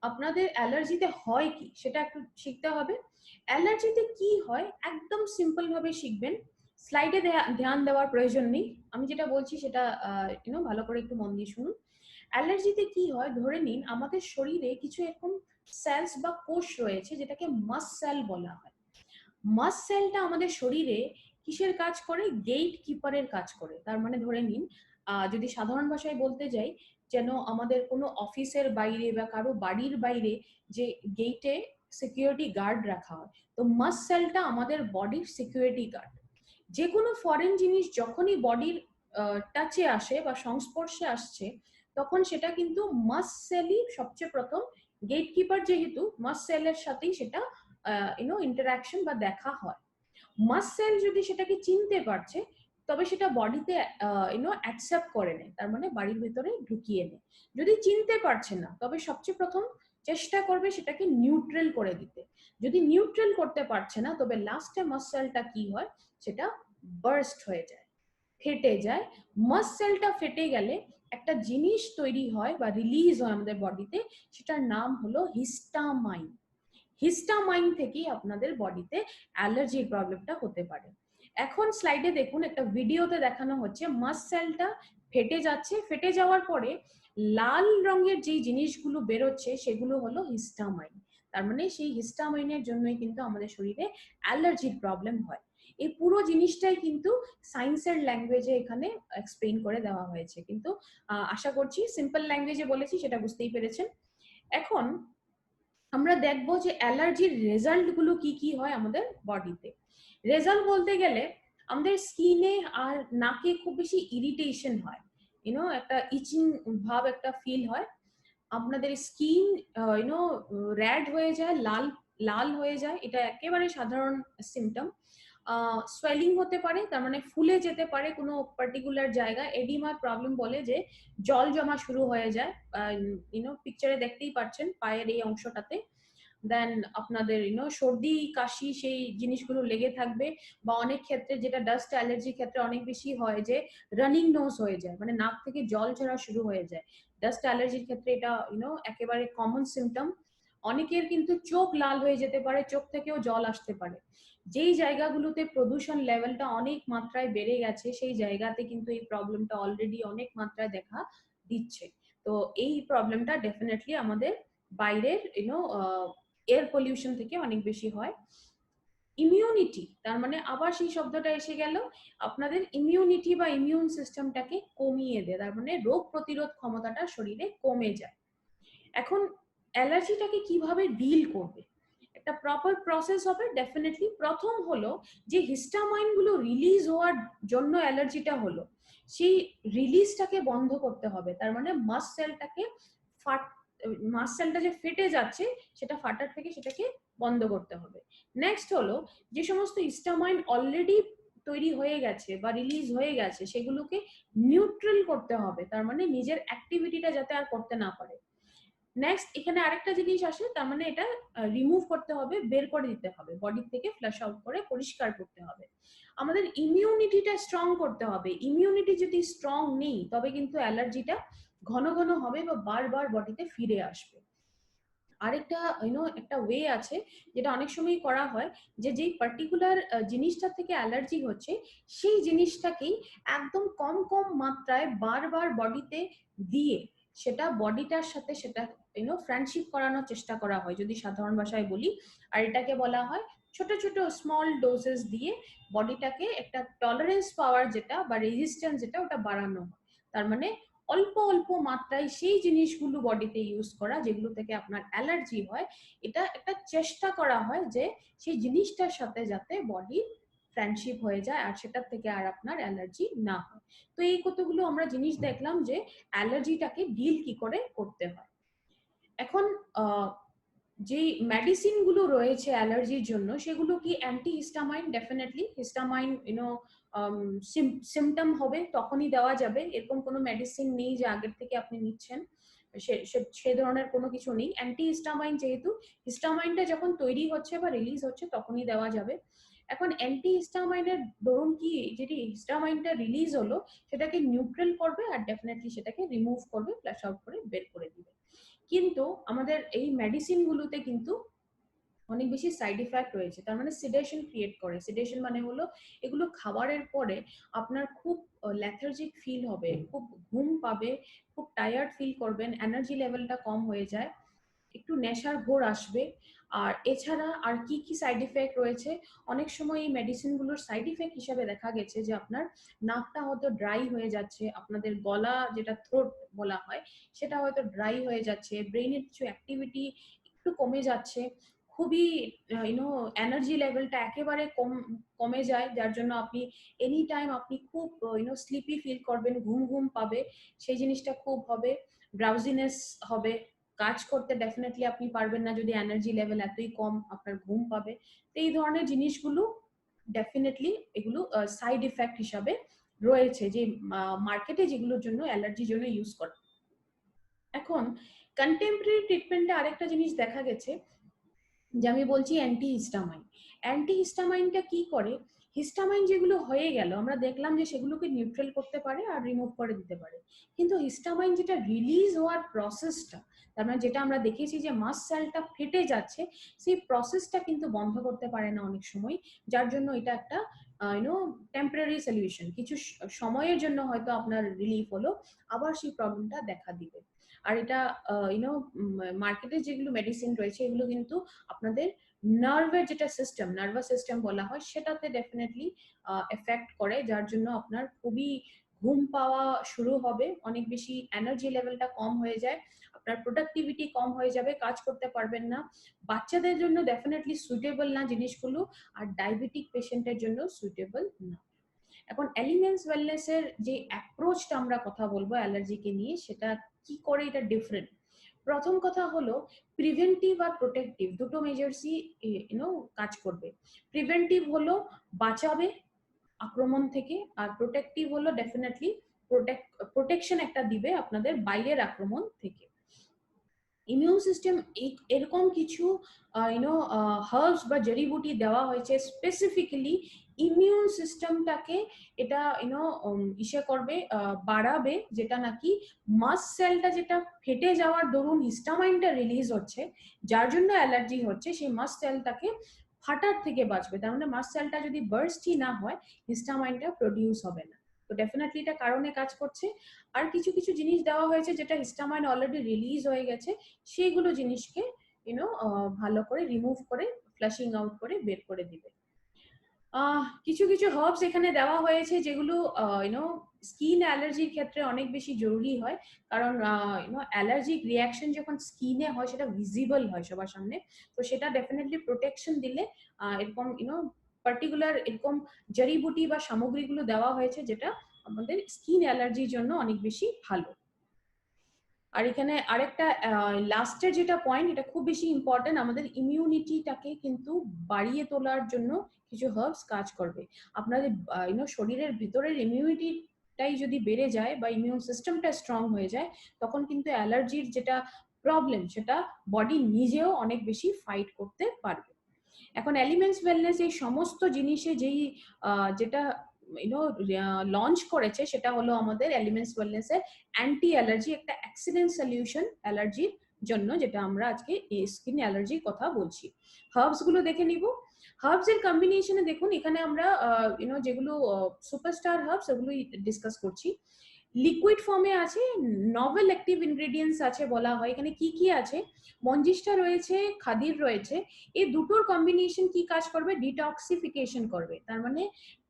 আপনাদের অ্যালার্জিতে হয় কি সেটা একটু শিখতে হবে। অ্যালার্জিতে কি হয় একদম সিম্পল ভাবে শিখবেন, স্লাইডে ধ্যান দেওয়ার প্রয়োজন নেই, আমি যেটা বলছি সেটা ভালো করে একটু মন দিয়ে শুনুন। অ্যালার্জিতে কি হয়, ধরে নিন আমাদের শরীরে কিছু এরকম সেলস বা কোষ রয়েছে, যেটাকে মাস্ট সেল বলা হয়। মাস্ট সেলটা আমাদের শরীরে কিসের কাজ করে? গেট কিপারের কাজ করে। তার মানে ধরে নিন, যদি সাধারণ ভাষায় বলতে যাই, যেন আমাদের কোনো অফিসের বাইরে বা কারো বাড়ির বাইরে যে গেটে সিকিউরিটি গার্ড রাখা হয়, তো মাস্ট সেলটা আমাদের বডির সিকিউরিটি গার্ড। যে কোনো ফরেন জিনিস যখনই বডির টাচে আসে বা সংস্পর্শে আসছে, তখন সেটা কিন্তু মাস্ট সেলই সবচেয়ে প্রথম গেট কিপার, যেহেতু মাস্ট সেলের সাথেই সেটা ইন্টারাকশন বা দেখা হয়। মাস্ট সেল যদি সেটাকে চিনতে পারছে, তবে সেটা বডিতে অ্যাকসেপ্ট করে নেয়, তার মানে বাড়ির ভিতরে ঢুকিয়ে নেয়। যদি চিনতে পারছে না, তবে সবচেয়ে প্রথম চেষ্টা করবে সেটাকে নিউট্রাল করে দিতে। যদি নিউট্রাল করতে পারছে না, তবে লাস্টে মাস্ট সেলটা কি হয়, সেটা বার্স্ট হয়ে যায়, ফেটে যায়। মাস্ট সেলটা ফেটে গেলে একটা জিনিস তৈরি হয় বা রিলিজ হয় আমাদের বডিতে, সেটার নাম হলো হিস্টামাইন। হিস্টামাইন থেকেই আপনাদের বডিতে অ্যালার্জির প্রবলেমটা হতে পারে। এখন স্লাইডে দেখুন, একটা ভিডিওতে দেখানো হচ্ছে মাস্ট সেলটা ফেটে যাচ্ছে, ফেটে যাওয়ার পরে লাল রঙের যে জিনিসগুলো বেরোচ্ছে, সেগুলো হলো হিস্টামাইন। তার মানে সেই হিস্টামাইনের জন্যই কিন্তু আমাদের শরীরে অ্যালার্জির প্রবলেম হয়। এই পুরো জিনিসটাই কিন্তু সায়েন্সের ল্যাঙ্গুয়েজে এখানে এক্সপ্লেইন করে দেওয়া হয়েছে, কিন্তু আশা করছি সিম্পল ল্যাঙ্গুয়েজে বলেছি, সেটা বুঝতেই পেরেছেন। এখন আমরা দেখবো যে অ্যালার্জির রেজাল্ট গুলো কি কি হয় আমাদের বডিতে। রেজাল্ট বলতে গেলে আমাদের স্কিনে আর নাকে খুব বেশি ইরিটেশন হয়, একটা ইচিং ভাব একটা ফিল হয়। আপনাদের স্কিন রেড হয়ে যায়, লাল লাল হয়ে যায়, এটা একেবারে সাধারণ সিমটম। সোয়েলিং হতে পারে, তার মানে ফুলে যেতে পারে কোনো পার্টিকুলার জায়গা। এডিমার প্রবলেম বলে যে জল জমা শুরু হয়ে যায়, পিকচারে দেখতেই পাচ্ছেন পায়ের এই অংশটাতে। দেন আপনাদের সর্দি কাশি সেই জিনিসগুলো লেগে থাকবে, বা অনেক ক্ষেত্রে যেটা ডাস্ট অ্যালার্জির ক্ষেত্রে অনেক বেশি হয়, যে রানিং নোজ হয়ে যায়, মানে নাক থেকে জল ঝরা শুরু হয়ে যায়। ডাস্ট অ্যালার্জির ক্ষেত্রে এটা একেবারে কমন সিমটম। অনেকের কিন্তু চোখ লাল হয়ে যেতে পারে, চোখ থেকেও জল আসতে পারে। যেই জায়গাগুলোতে প্রদূষণ লেভেলটা অনেক মাত্রায় বেড়ে গেছে, সেই জায়গাতে কিন্তু এই প্রবলেমটা অলরেডি অনেক মাত্রায় দেখা দিচ্ছে। তো এই প্রবলেমটা ডেফিনেটলি আমাদের বাইরের এয়ার পলিউশন থেকে অনেক বেশি হয়। ইমিউনিটি, তার মানে আবার সেই শব্দটা এসে গেল, আপনাদের ইমিউনিটি বা ইমিউন সিস্টেমটাকে কমিয়ে দেয়, তার মানে রোগ প্রতিরোধ ক্ষমতাটা শরীরে কমে যায়। এখন অ্যালার্জিটাকে কিভাবে ডিল করবে, একটা প্রপার প্রসেস হবে ডেফিনেটলি। প্রথম হলো যে হিস্টামাইন গুলো রিলিজ হওয়ার জন্য অ্যালার্জিটা হলো, সেই রিলিজটাকে বন্ধ করতে হবে। তার মানে মাস্ট সেলটাকে মাস্ট সেলটা যে ফেটে যাচ্ছে সেটা ফাটার থেকে সেটাকে বন্ধ করতে হবে। নেক্সট হলো যে সমস্ত হিস্টামাইন অলরেডি তৈরি হয়ে গেছে বা রিলিজ হয়ে গেছে সেগুলোকে নিউট্রাল করতে হবে, তার মানে নিজের অ্যাক্টিভিটিটা যাতে আর করতে না পারে। নেক্সট এখানে আরেকটা জিনিস আসে, তার মানে এটা রিমুভ করতে হবে, বের করে দিতে হবে, বডি থেকে ফ্লাশ আউট করে পরিষ্কার করতে হবে। আমাদের ইমিউনিটিটা স্ট্রং করতে হবে। ইমিউনিটি যদি স্ট্রং নেই তবে কিন্তু অ্যালার্জিটা ঘন ঘন হবে বা বারবার বডিতে ফিরে আসবে। আরেকটা একটা ওয়ে আছে যেটা অনেক সময় করা হয়, যে যেই পার্টিকুলার জিনিসটা থেকে অ্যালার্জি হচ্ছে সেই জিনিসটাকেই একদম কম কম মাত্রায় বারবার বডিতে দিয়ে সেটা বডিটার সাথে সেটা ফ্রেন্ডশিপ করানোর চেষ্টা করা হয়, যদি সাধারণ ভাষায় বলি। আর এটাকে বলা হয় ছোট ছোট স্মল ডোজেস দিয়ে বডিটাকে একটা টলারেন্স পাওয়ার যেটা বা রেজিস্ট্যান্স যেটা ওটা বাড়ানো হয়। তার মানে অল্প অল্প মাত্রায় সেই জিনিসগুলো বডিতে ইউজ করা যেগুলো থেকে আপনার অ্যালার্জি হয়, এটা একটা চেষ্টা করা হয় যে সেই জিনিসটার সাথে যাতে বডি ফ্রেন্ডশিপ হয়ে যায় আর সেটার থেকে আর আপনার অ্যালার্জি না হয়। তো এই কতগুলো আমরা জিনিস দেখলাম যে অ্যালার্জিটাকে ডিল কি করে করতে হয়। এখন যে মেডিসিন গুলো রয়েছে অ্যালার্জির জন্য সেগুলো কি anti histamine? Definitely histamine symptom হবে তখনই দেওয়া যাবে, এরকম কোনো মেডিসিন নেই যে আগের থেকে আপনি নিচ্ছেন, সে ধরনের কোনো কিছু নেই। অ্যান্টি হিস্টামাইন যেহেতু হিস্টামাইনটা যখন তৈরি হচ্ছে বা রিলিজ হচ্ছে তখনই দেওয়া যাবে। এখন অ্যান্টি হিস্টামাইনের ধরুন কি, যেটি হিস্টামাইনটা রিলিজ হলো সেটাকে নিউট্রাল করবে আর ডেফিনেটলি সেটাকে রিমুভ করবে, ফ্ল্যাশ আউট করে বের করে দিবে। কিন্তু আমাদের এই মেডিসিন গুলোতে কিন্তু অনেক বেশি সাইড ইফেক্ট রয়েছে, তার মানে সিডেশন ক্রিয়েট করে। সিডেশন মানে হলো এগুলো খাবারের পরে আপনার খুব লেথার্জিক ফিল হবে, খুব ঘুম পাবে, খুব টায়ার্ড ফিল করবেন, এনার্জি লেভেলটা কম হয়ে যায়, একটু নেশার ঘোর আসবে। আর এছাড়া আর কি কি সাইড ইফেক্ট রয়েছে, অনেক সময় এই মেডিসিন গুলোর সাইড ইফেক্ট হিসাবে দেখা গেছে যে আপনার নাকটা হয়তো ড্রাই হয়ে যাচ্ছে, আপনাদের গলা যেটা থ্রোট বলা হয় সেটা হয়তো ড্রাই হয়ে যাচ্ছে, ব্রেইনের কিছু অ্যাক্টিভিটি একটু কমে যাচ্ছে, খুবই এনার্জি লেভেলটা একেবারে কমে যায়, যার জন্য আপনি এনি টাইম আপনি খুব স্লিপি ফিল করবেন, ঘুম ঘুম পাবে, সেই জিনিসটা খুব হবে। ড্রাউজিনেস হবে, কাজ করতে ডেফিনেটলি আপনি পারবেন না যদি এনার্জি লেভেল এতই কম, আপনার ঘুম পাবে। তো এই ধরনের জিনিসগুলো ডেফিনেটলি এগুলো সাইড ইফেক্ট হিসাবে রয়েছে যে মার্কেটে যেগুলোর জন্য অ্যালার্জির জন্য ইউজ করে। এখন কন্টেম্পোরারি ট্রিটমেন্টে আরেকটা জিনিস দেখা গেছে যে আমি বলছি অ্যান্টি হিস্টামাইন। অ্যান্টি হিস্টামাইনটা কি করে, হিস্টামাইন যেগুলো হয়ে গেল আমরা দেখলাম যে সেগুলোকে নিউট্রাল করতে পারে আর রিমুভ করে দিতে পারে, কিন্তু হিস্টামাইন যেটা রিলিজ হওয়ার প্রসেসটা, তার মানে যেটা আমরা দেখেছি যে মাস্ট সেলটা ফেটে যাচ্ছে, সেই প্রসেসটা কিন্তু বন্ধ করতে পারে না অনেক সময়, যার জন্য এটা একটা টেম্পোরারি সলিউশন, কিছু সময়ের জন্য হয়তো আপনার রিলিফ হলো, আবার সেই প্রবলেমটা দেখা দিবে। আর এটা মার্কেটে যেগুলো মেডিসিন রয়েছে এগুলো কিন্তু আপনাদের নার্ভের যেটা সিস্টেম, নার্ভাস সিস্টেম বলা হয়, সেটাতে ডেফিনেটলি এফেক্ট করে, যার জন্য আপনার খুবই ঘুম পাওয়া শুরু হবে, অনেক বেশি এনার্জি লেভেলটা কম হয়ে যায়, আপনার প্রোডাক্টিভিটি কম হয়ে যাবে, কাজ করতে পারবেন না। বাচ্চাদের জন্য ডেফিনেটলি সুইটেবল না জিনিসগুলো, আর ডায়াবেটিক পেশেন্টের জন্য সুইটেবল না। এখন এলিমেন্টস ওয়েলনেস এর যে অ্যাপ্রোচটা আমরা কথা বলবো অ্যালার্জিকে নিয়ে, সেটা কি করে এটা ডিফারেন্ট। প্রথম কথা হলো প্রিভেন্টিভ আর প্রোটেক্টিভ দুটো মেজার্সই কাজ করবে। প্রিভেন্টিভ হলো বাঁচাবে আক্রমণ থেকে, আর প্রোটেক্টিভ হলো ডেফিনেটলি প্রোটেকশন একটা দিবে আপনাদের বাইরের আক্রমণ থেকে। ইমিউন সিস্টেম এরকম কিছু হার্বস বা জড়িবুটি দেওয়া হয়েছে স্পেসিফিক্যালি ইমিউন সিস্টেমটাকে এটা ইসে করবে, বাড়াবে, যেটা নাকি মাস্ট সেলটা যেটা ফেটে যাওয়ার দরুন হিস্টামাইনটা রিলিজ হচ্ছে যার জন্য অ্যালার্জি হচ্ছে, সেই মাস্ট সেলটাকে ফাটার থেকে বাঁচবে। তার মানে মাস্ট সেলটা যদি বার্স্টই না হয় হিস্টামাইনটা প্রডিউস হবে না। তো ডেফিনেটলি এটা কারণে কাজ করছে। আর কিছু কিছু জিনিস দেওয়া হয়েছে যেটা হিস্টামাইন অলরেডি রিলিজ হয়ে গেছে, সেইগুলো জিনিসকে ভালো করে রিমুভ করে ফ্লাশিং আউট করে বের করে দিবে। কিছু কিছু হার্বস এখানে দেওয়া হয়েছে যেগুলো স্কিন অ্যালার্জির ক্ষেত্রে অনেক বেশি জরুরি হয়, কারণ অ্যালার্জিক রিয়াকশন যখন স্কিনে হয় সেটা ভিজিবল হয় সবার সামনে, তো সেটা ডেফিনেটলি প্রোটেকশন দিলে এরকম পার্টিকুলার এরকম জড়িবুটি বা সামগ্রীগুলো দেওয়া হয়েছে যেটা আমাদের স্কিন অ্যালার্জির জন্য অনেক বেশি ভালো। আর এখানে আরেকটা লাস্টের যেটা পয়েন্ট, এটা খুব বেশি ইম্পর্টেন্ট, আমাদের ইমিউনিটিটাকে কিন্তু বাড়িয়ে তোলার জন্য কিছু হার্বস কাজ করবে। আপনাদের শরীরের ভিতরের ইমিউনিটিটাই যদি বেড়ে যায় বা ইমিউন সিস্টেমটা স্ট্রং হয়ে যায়, তখন কিন্তু অ্যালার্জির যেটা প্রবলেম সেটা বডি নিজেও অনেক বেশি ফাইট করতে পারবে। এখন এলিমেন্টস ওয়েলনেস এই সমস্ত জিনিসে যেই যেটা লঞ্চ করেছে সেটা হলো আমাদের এলিমেন্টস ওয়েলনেস এর অ্যান্টি অ্যালার্জি একটা অ্যাক্সিডেন্ট সলিউশন অ্যালার্জির জন্য, যেটা আমরা আজকে স্কিন অ্যালার্জির কথা বলছি। হার্বস গুলো দেখে নিব। হার্বস এর কম্বিনেশনে দেখুন, এখানে আমরা যেগুলো সুপারস্টার হার্বস ওগুলোই ডিসকাস করছি। লিকুইড ফর্মে আছে, নভেল অ্যাক্টিভ ইনগ্রেডিয়েন্টস আছে বলা হয়। এখানে কি কি আছে? মঞ্জিষ্ঠা রয়েছে, খাদির রয়েছে। এই দুটোর কম্বিনেশন কি কাজ করবে? ডিটক্সিফিকেশন করবে। তার মানে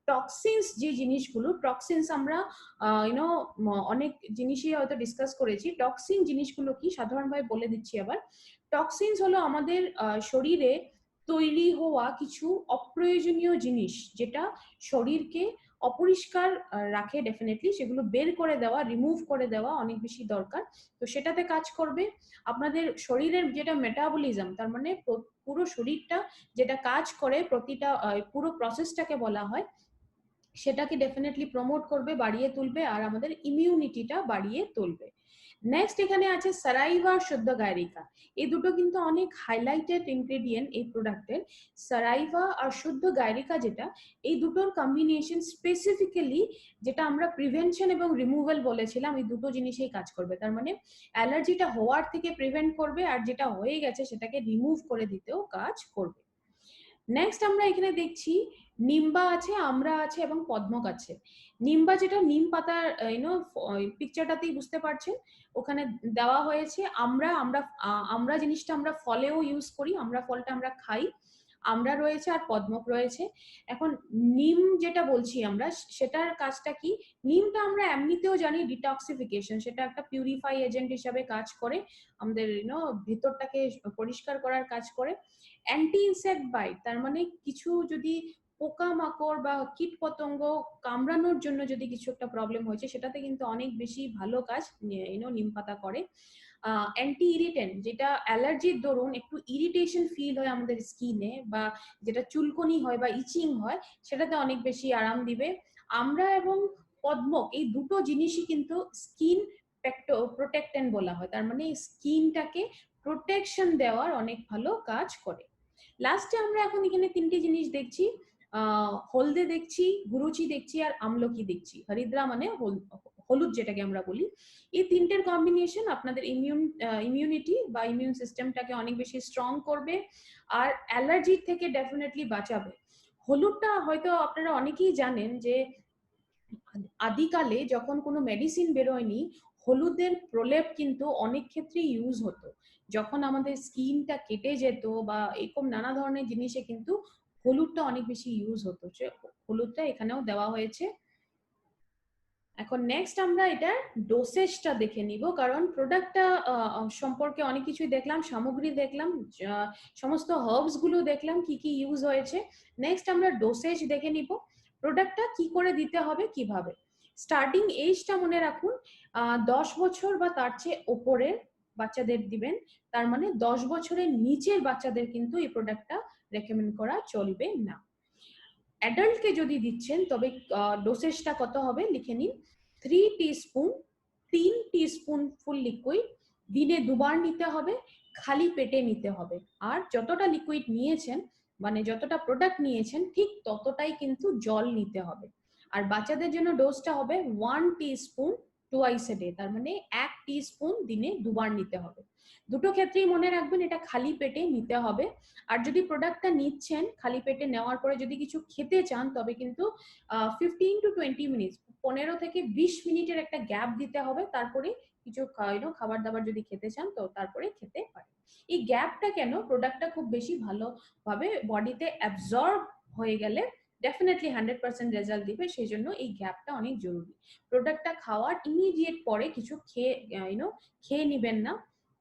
টক্সিনস, যে জিনিসগুলো টক্সিনস আমরা অনেক জিনিসই হয়তো ডিসকাস করেছি। টক্সিন জিনিসগুলো কি সাধারণভাবে বলে দিচ্ছি আবার। টক্সিনস হলো আমাদের শরীরে তৈরি হওয়া কিছু অপ্রয়োজনীয় জিনিস, যেটা শরীরকে অপরিষ্কার রাখে। ডেফিনেটলি সেগুলো বের করে দেওয়া, রিমুভ করে দেওয়া অনেক বেশি দরকার। তো সেটাতে কাজ করবে। আপনাদের শরীরের যেটা মেটাবলিজম, তার মানে পুরো শরীরটা যেটা কাজ করে, প্রতিটা পুরো প্রসেসটাকে বলা হয়, সেটাকে ডেফিনেটলি প্রমোট করবে, বাড়িয়ে তুলবে, আর আমাদের ইমিউনিটিটা বাড়িয়ে তুলবে। নেক্সট এখানে আছে সারাইভা আর শুদ্ধ গায়রিকা। এই দুটো কিন্তু অনেক হাইলাইটেড ইনগ্রেডিয়েন্ট এই প্রোডাক্টের। সারাইভা আর শুদ্ধ গায়রিকা, যেটা এই দুটোর কম্বিনেশন স্পেসিফিক্যালি যেটা আমরা প্রিভেনশন এবং রিমুভাল বলেছিলাম, এই দুটো জিনিসেই কাজ করবে। তার মানে অ্যালার্জিটা হওয়ার থেকে প্রিভেন্ট করবে, আর যেটা হয়ে গেছে সেটাকে রিমুভ করে দিতেও কাজ করবে। নেক্সট আমরা এখানে দেখছি নিম্বা আছে, আমরা আছে এবং পদ্মক আছে। নিম্বা যেটা নিম পাতার পিকচারটাতেই বুঝতে পারছেন, ওখানে দেওয়া হয়েছে আমরা আমরা আমরা জিনিসটা আমরা ফলেও ইউজ করি, আমরা ফলটা আমরা খাই, আমরা রয়েছে আর পদ্মক রয়েছে। এখন নিম যেটা বলছি আমরা, সেটার কাজটা কি? নিমটা আমরা এমনিতেও জানি ডিটক্সিফিকেশন, সেটা একটা পিউরিফাই এজেন্ট হিসাবে কাজ করে, আমাদের ভিতরটাকে পরিষ্কার করার কাজ করে। অ্যান্টি ইনসেক্ট বাইট, তার মানে কিছু যদি পোকামাকড় বা কীট পতঙ্গ কামড়ানোর জন্য যদি কিছু একটা প্রবলেম হয়েছে, সেটাতে কিন্তু অনেক বেশি ভালো কাজ নিম পাতা করে। অ্যান্টি ইরিটেন্ট, যেটা অ্যালার্জির দরুন একটু ইরিটেশন ফিল হয় আমাদের স্কিনে, বা যেটা চুলকনি হয় বা ইচিং হয়, সেটাতে অনেক বেশি আরাম দিবে। আমরা এবং পদ্মক এই দুটো জিনিসই কিন্তু স্কিন প্রোটেক্টেন্ট বলা হয়, তার মানে স্কিনটাকে প্রোটেকশন দেওয়ার অনেক ভালো কাজ করে। লাস্টে আমরা এখন এখানে তিনটি জিনিস দেখছি, হলদে দেখছি, গুরুচি দেখছি, আর আমলকি দেখছি। হরিদ্রা মানে হলুদ যেটাকে আমরা বলি। এই তিনটের কম্বিনেশন আপনাদের ইমিউনিটি বা ইমিউন সিস্টেমটাকে অনেক বেশি স্ট্রং করবে, আর অ্যালার্জির থেকে ডেফিনেটলি বাঁচাবে। হলুদটা হয়তো আপনারা অনেকেই জানেন যে আদিকালে যখন কোনো মেডিসিন বেরোয়নি, হলুদের প্রলেপ কিন্তু অনেক ক্ষেত্রে ইউজ হতো। যখন আমাদের স্কিনটা কেটে যেত বা এরকম নানা ধরনের জিনিসে কিন্তু হলুদটা অনেক বেশি ইউজ হতো। হলুদটা এখানেও দেওয়া হয়েছে। এখন নেক্সট আমরা এটার ডোসেজটা দেখে নিব, কারণ প্রোডাক্টটা সম্পর্কে অনেক কিছুই দেখলাম, সামগ্রী দেখলাম, সমস্ত হার্বস গুলো দেখলাম কি কি ইউজ হয়েছে। নেক্সট আমরা ডোসেজ দেখে নিব, প্রোডাক্টটা কি করে দিতে হবে, কিভাবে। স্টার্টিং এজটা মনে রাখুন, 10 বছর বা তার চেয়ে ওপরে বাচ্চাদের দিবেন। তার মানে 10 বছরের নিচের বাচ্চাদের কিন্তু এই প্রোডাক্টটা রেকমেন্ড করা চলবে না। অ্যাডাল্টকে যদি দিচ্ছেন তবে ডোসেজটা কত হবে লিখে নিন। 3 টিস্পুন, 3 টিস্পুন ফুল লিকুইড দিনে 2 বার নিতে হবে, খালি পেটে নিতে হবে। আর যতটা লিকুইড নিয়েছেন, মানে যতটা প্রোডাক্ট নিয়েছেন, ঠিক ততটাই কিন্তু জল নিতে হবে। আর বাচ্চাদের জন্য ডোজটা হবে 1 টিস্পুন টুয়াইস এ ডে, তার মানে 1 টিস্পুন দিনে 2 বার নিতে হবে। দুটো ক্ষেত্রেই মনে রাখবেন এটা খালি পেটে নিতে হবে। আর যদি প্রোডাক্টটা নিচ্ছেন খালি পেটে নেওয়ার পরে যদি কিছু খেতে চান, তবে কিন্তু 15 to 20 মিনিটস, 15 থেকে 20 মিনিটের একটা গ্যাপ দিতে হবে। তারপরে কিছু খাবার দাবার যদি খেতে চান তো তারপরে খেতে পারেন। এই গ্যাপটা কেন? প্রোডাক্টটা খুব বেশি ভালোভাবে বডিতে অ্যাবজর্ব হয়ে গেলে ডেফিনেটলি 100% রেজাল্ট দিবে, সেই জন্য এই গ্যাপটা অনেক জরুরি। প্রোডাক্টটা খাওয়ার ইমিডিয়েট পরে কিছু খেয়ে নিবেন না,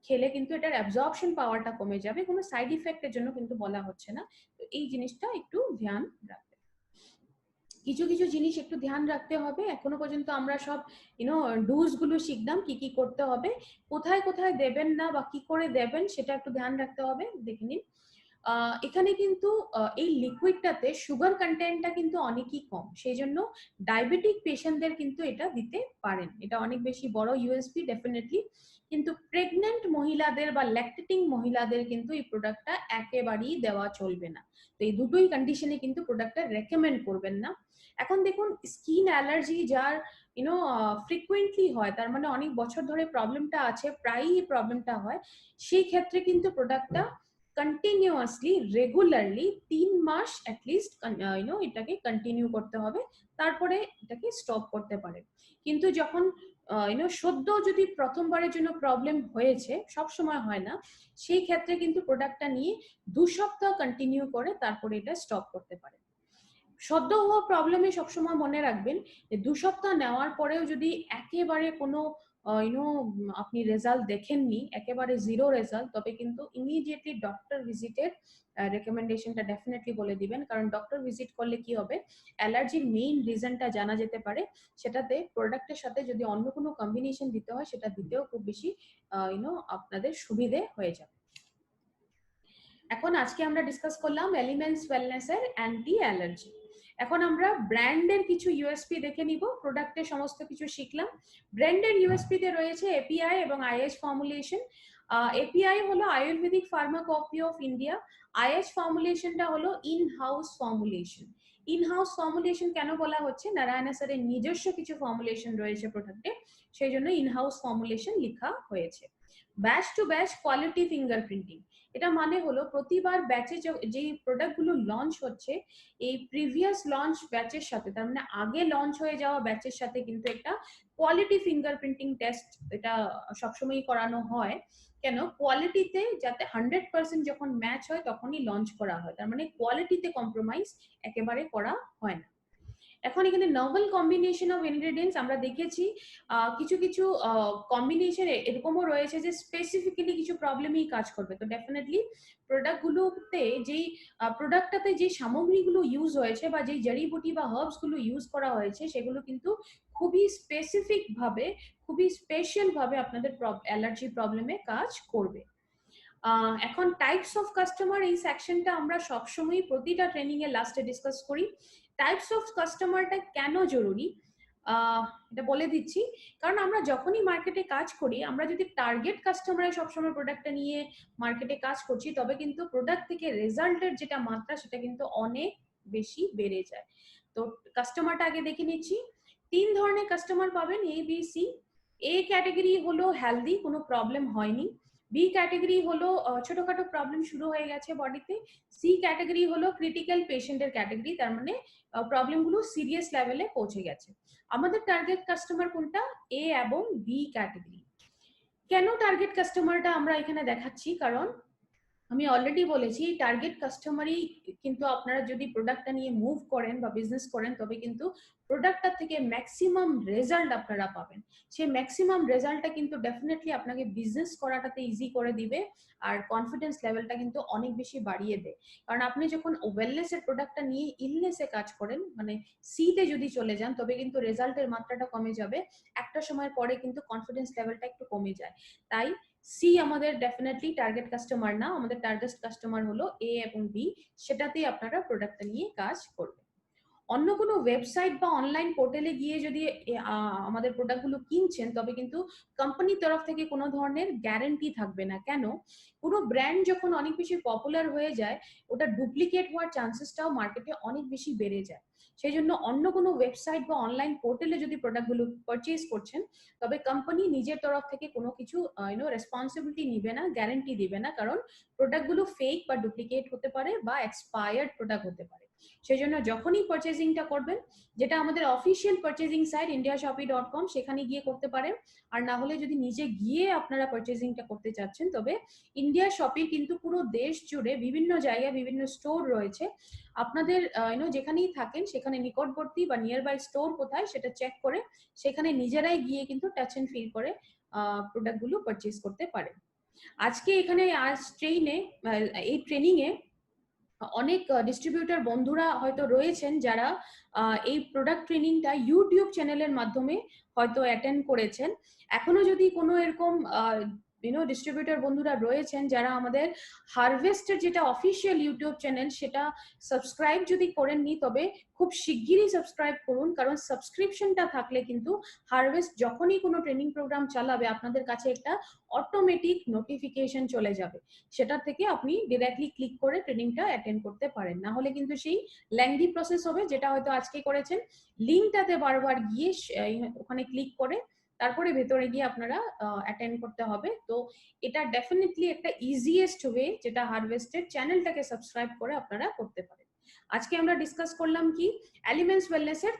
খেলে কিন্তু এটার অ্যাবজর্পশন পাওয়ারটা কমে যাবে। কোনো সাইড ইফেক্টের জন্য কিন্তু বলা হচ্ছে না, তো এই জিনিসটা একটু ধ্যান রাখবেন। কিছু কিছু জিনিস একটু ধ্যান রাখতে হবে। এখনো পর্যন্ত আমরা সব ডুজ গুলো শিখলাম, কি কি করতে হবে, কোথায় কোথায় দেবেন না বা কি করে দেবেন সেটা একটু ধ্যান রাখতে হবে। দেখে নিন, এখানে কিন্তু এই লিকুইডটাতে সুগার কন্টেন্টটা কিন্তু অনেকই কম, সেই জন্য ডায়াবেটিক পেশেন্টদের কিন্তু এটা দিতে পারেন। এটা অনেক বেশি বড় ইউএসপি ডেফিনেটলি। কিন্তু প্রেগনেন্ট মহিলাদের বা ল্যাকটেটিং মহিলাদের কিন্তু এই প্রোডাক্টটা একেবারেই দেওয়া চলবে না। তো এই দুটোই কন্ডিশনে কিন্তু প্রোডাক্টটা রেকমেন্ড করবেন না। এখন দেখুন, স্কিন অ্যালার্জি যার ফ্রিকুয়েন্টলি হয়, তার মানে অনেক বছর ধরে প্রবলেমটা আছে, প্রায়ই প্রবলেমটা হয়, সেই ক্ষেত্রে কিন্তু প্রোডাক্টটা কন্টিনিউয়াসলি রেগুলারলি 3 মাস অ্যাটলিস্ট এটাকে কন্টিনিউ করতে হবে, তারপরে এটাকে স্টপ করতে পারে। কিন্তু যখন সদ্য যদি প্রথমবারের জন্য প্রবলেম হয়েছে, সব সময় হয় না, সেই ক্ষেত্রে কিন্তু প্রোডাক্টটা নিয়ে 2 সপ্তাহ কন্টিনিউ করে তারপরে এটা স্টপ করতে পারে। সদ্য হওয়া প্রবলেমে সবসময় মনে রাখবেন যে 2 সপ্তাহ নেওয়ার পরেও যদি একেবারে কোনো আপনি রেজাল্ট দেখেননি, একেবারে জিরো রেজাল্ট, তবে কিন্তু ইমিডিয়েটলি ডক্টর ভিজিটের রেকমেন্ডেশনটা ডেফিনেটলি বলে দিবেন। কারণ ডক্টর ভিজিট করলে কি হবে, অ্যালার্জির মেইন রিজনটা জানা যেতে পারে, সেটাতে প্রোডাক্টের সাথে যদি অন্য কোনো কম্বিনেশন দিতে হয় সেটা দিতেও খুব বেশি আপনাদের সুবিধে হয়ে যাবে। এখন আজকে আমরা ডিসকাস করলাম এলিমেন্টস ওয়েলনেস এর অ্যান্টি অ্যালার্জি। এখন আমরা ব্র্যান্ডের কিছু ইউএসপি দেখে নিব, প্রোডাক্টের সমস্ত কিছু শিখলাম। ব্র্যান্ডের ইউএসপি তে রয়েছে এপিআই এবং আইএস ফর্মুলেশন। এপিআই হলো আয়ুর্বেদিক ফার্মাকপি অফ ইন্ডিয়া, আইএস ফর্মুলেশনটা হলো in house formulation. In house formulation কেন বলা হচ্ছে, নারায়ণা স্যারের নিজস্ব কিছু ফর্মুলেশন রয়েছে প্রোডাক্টে, সেই জন্য ইন হাউস ফর্মুলেশন লেখা হয়েছে। Batch to batch quality fingerprinting, এটা মানে হলো প্রতিবার ব্যাচে যে প্রোডাক্টগুলো লঞ্চ হচ্ছে, এই প্রিভিয়াস লঞ্চ ব্যাচের সাথে, তার মানে আগে লঞ্চ হয়ে যাওয়া ব্যাচের সাথে কিন্তু একটা কোয়ালিটি ফিঙ্গারপ্রিন্টিং টেস্ট এটা সবসময়ই করানো হয়। কেন? কোয়ালিটিতে যাতে 100% যখন ম্যাচ হয় তখনই লঞ্চ করা হয়, তার মানে কোয়ালিটিতে কম্প্রোমাইজ একেবারে করা হয় না। এখন এখানে নভেল কম্বিনেশন অফ ইনগ্রেডিয়েন্টস আমরা দেখেছি, কিছু কিছু কম্বিনেশন এরকমও রয়েছে যে স্পেসিফিক্যালি কিছু প্রবলেমই কাজ করবে। তো ডেফিনেটলি প্রোডাক্টগুলোতে যেই প্রোডাক্টটাতে যে সামগ্রীগুলো ইউজ হয়েছে বা যেই জড়িবুটি বা হার্বস গুলো ইউজ করা হয়েছে, সেগুলো কিন্তু খুবই স্পেসিফিক ভাবে, খুবই স্পেশাল ভাবে আপনাদের অ্যালার্জি প্রবলেমে কাজ করবে। এখন টাইপস অফ কাস্টমার, এই সেকশনটা আমরা সবসময় প্রতিটা ট্রেনিং এর লাস্টে ডিসকাস করি। টাইপস অফ কাস্টমারটা কেন জরুরি এটা বলে দিচ্ছি। কারণ আমরা যখনই মার্কেটে কাজ করি, আমরা যদি টার্গেট কাস্টমারের সবসময় প্রোডাক্টটা নিয়ে মার্কেটে কাজ করছি, তবে কিন্তু প্রোডাক্ট থেকে রেজাল্টের যেটা মাত্রা সেটা কিন্তু অনেক বেশি বেড়ে যায়। তো কাস্টমারটা আগে দেখে নিচ্ছি। 3 ধরনের কাস্টমার পাবেন, A B C. A category হলো হেলদি, কোনো প্রবলেম হয়নি। বি ক্যাটাগরি হলো ছোটখাটো প্রবলেম শুরু হয়ে গেছে বডিতে। সি ক্যাটাগরি হলো ক্রিটিক্যাল পেশেন্টের ক্যাটাগরি, তার মানে প্রবলেমগুলো সিরিয়াস লেভেলে পৌঁছে গেছে। আমাদের টার্গেট কাস্টমার কোনটা? এ এবং বি ক্যাটাগরি। কেন টার্গেট কাস্টমারটা আমরা এখানে দেখাচ্ছি? কারণ আমি অলরেডি বলেছি, টার্গেট কাস্টমারই কিন্তু আপনারা যদি প্রোডাক্টটা নিয়ে মুভ করেন বা বিজনেস করেন, তবে কিন্তু প্রোডাক্টটা থেকে ম্যাক্সিমাম রেজাল্ট আপনারা পাবেন। সেই ম্যাক্সিমাম রেজাল্টটা কিন্তু ডেফিনেটলি আপনাকে বিজনেস করাটাতে ইজি করে দিবে, আর কনফিডেন্স লেভেলটা কিন্তু অনেক বেশি বাড়িয়ে দেয়। কারণ আপনি যখন ওয়েলনেস এর প্রোডাক্টটা নিয়ে ইলনেসে কাজ করেন, মানে সিতে যদি চলে যান, তবে কিন্তু রেজাল্টের মাত্রাটা কমে যাবে, একটা সময়ের পরে কিন্তু কনফিডেন্স লেভেলটা একটু কমে যায়। তাই সি আমাদের ডেফিনেটলি টার্গেট কাস্টমার না, আমাদের টার্গেট কাস্টমার হলো এ এবং বি, সেটাতেই আপনারা প্রোডাক্টটা নিয়ে কাজ করবেন। অন্য কোনো ওয়েবসাইট বা অনলাইন পোর্টালে গিয়ে যদি আমাদের প্রোডাক্টগুলো কিনছেন, তবে কিন্তু কোম্পানির তরফ থেকে কোনো ধরনের গ্যারান্টি থাকবে না। কেন? পুরো ব্র্যান্ড যখন অনেক বেশি পপুলার হয়ে যায়, ওটা ডুপ্লিকেট হওয়ার চান্সেসটাও মার্কেটে অনেক বেশি বেড়ে যায়। সেই জন্য অন্য কোনো ওয়েবসাইট বা অনলাইন পোর্টালে যদি প্রোডাক্টগুলো পারচেজ করছেন, তবে কোম্পানি নিজের তরফ থেকে কোনো কিছু রেসপন্সিবিলিটি নিবে না, গ্যারান্টি দিবে না। কারণ প্রোডাক্টগুলো ফেক বা ডুপ্লিকেট হতে পারে বা এক্সপায়ার্ড প্রোডাক্ট হতে পারে। সেই জন্য যখনই পারচেজিংটা করবেন, যেটা আমাদের অফিসিয়াল পারচেজিং সাইট indiashopee.com, সেখানে গিয়ে করতে পারেন। আর না হলে যদি নিজে গিয়ে আপনারা পারচেজিংটা করতে চাচ্ছেন, তবে ইন্ডিয়া শপি কিন্তু পুরো দেশ জুড়ে বিভিন্ন জায়গায় বিভিন্ন স্টোর রয়েছে। আপনাদের যেখানেই থাকেন সেখানে নিকটবর্তী বা নিয়ার বাই স্টোর কোথায় সেটা চেক করে সেখানে নিজেরাই গিয়ে কিন্তু টাচ এন্ড ফিল করে প্রোডাক্টগুলো পারচেজ করতে পারেন। আজকে এখানে এই ট্রেনিং এ অনেক ডিস্ট্রিবিউটর বন্ধুরা হয়তো রয়েছেন যারা এই প্রোডাক্ট ট্রেনিংটা ইউটিউব চ্যানেলের মাধ্যমে হয়তো অ্যাটেন্ড করেছেন। এখনো যদি কোনো এরকম ডিস্ট্রিবিউটর বন্ধুরা রয়েছেন যারা আমাদের হারভেস্টের যেটা অফিসিয়াল ইউটিউব চ্যানেল সেটা সাবস্ক্রাইব যদি করেননি, তবে খুব শিগগিরই সাবস্ক্রাইব করুন, কারণ সাবস্ক্রিপশনটা থাকলে কিন্তু হারভেস্ট যখনই কোনো ট্রেনিং প্রোগ্রাম চালাবে আপনাদের কাছে একটা অটোমেটিক নোটিফিকেশন চলে যাবে, সেটা থেকে আপনি ডিরেক্টলি ক্লিক করে ট্রেনিংটা অ্যাটেন্ড করতে পারেন। না হলে কিন্তু সেই ল্যাংদি প্রসেস হবে, যেটা হয়তো আজকে করেছেন, লিঙ্কটাতে বারবার গিয়ে ওখানে ক্লিক করে তারপরে ভেতরে গিয়ে আপনারা অ্যাটেন্ড করতে হবে। তো এটা ডেফিনেটলি একটা ইজিয়েস্ট ওয়ে যেটা হারভেস্টের চ্যানেলটাকে সাবস্ক্রাইব করে আপনারা করতে পারেন। আজকে আমরা ডিসকাস করলাম কি এলিমেন্টস ওয়েলনেসের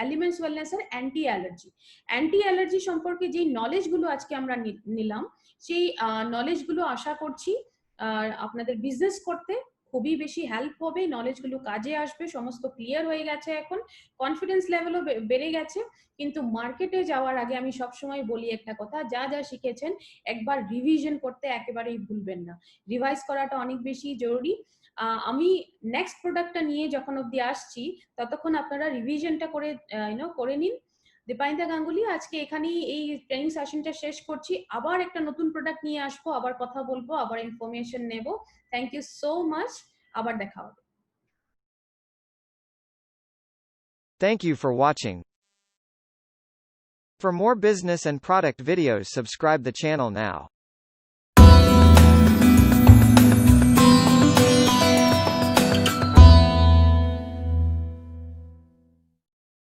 এলিমেন্টস ওয়েলনেসের অ্যান্টি অ্যালার্জি সম্পর্কে যে নলেজগুলো আজকে আমরা নিলাম, সেই নলেজগুলো আশা করছি আপনাদের বিজনেস করতে খুবই বেশি হেল্প হবে, নলেজগুলো কাজে আসবে, সমস্ত ক্লিয়ার হয়ে গেছে, এখন কনফিডেন্স লেভেলও বেড়ে গেছে। কিন্তু মার্কেটে যাওয়ার আগে আমি সবসময় বলি একটা কথা, যা যা শিখেছেন একবার রিভিশন করতে একেবারেই ভুলবেন না, রিভাইজ করাটা অনেক বেশি জরুরি। আমি নেক্সট প্রোডাক্টটা নিয়ে যখন অব্দি আসছি ততক্ষণ আপনারা রিভিশনটা করে নিন। দীপায়িতা গাঙ্গুলি আজকে এখানেই এই ট্রেনিং সেশনটা শেষ করছি, আবার একটা নতুন প্রোডাক্ট নিয়ে আসবো, আবার কথা বলবো, আবার ইনফরমেশন নেব। থ্যাংক ইউ সো মাচ, আবার দেখা হবে। Thank you for watching. For more business and product videos, subscribe the channel now.